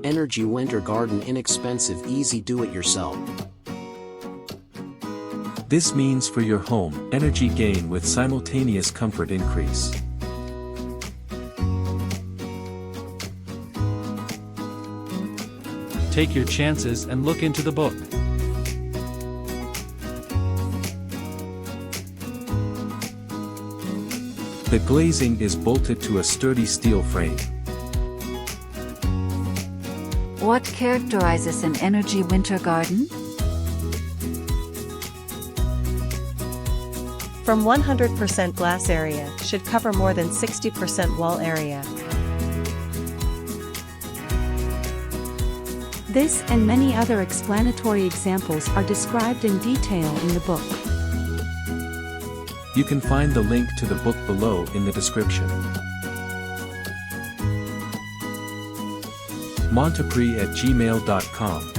Energy Winter Garden inexpensive easy do-it-yourself. This means for your home, energy gain with simultaneous comfort increase. Take your chances and look into the book. The glazing is bolted to a sturdy steel frame. What characterizes an energy winter garden? From 100% glass area should cover more than 60% wall area. This and many other explanatory examples are described in detail in the book. You can find the link to the book below in the description. Montepree@gmail.com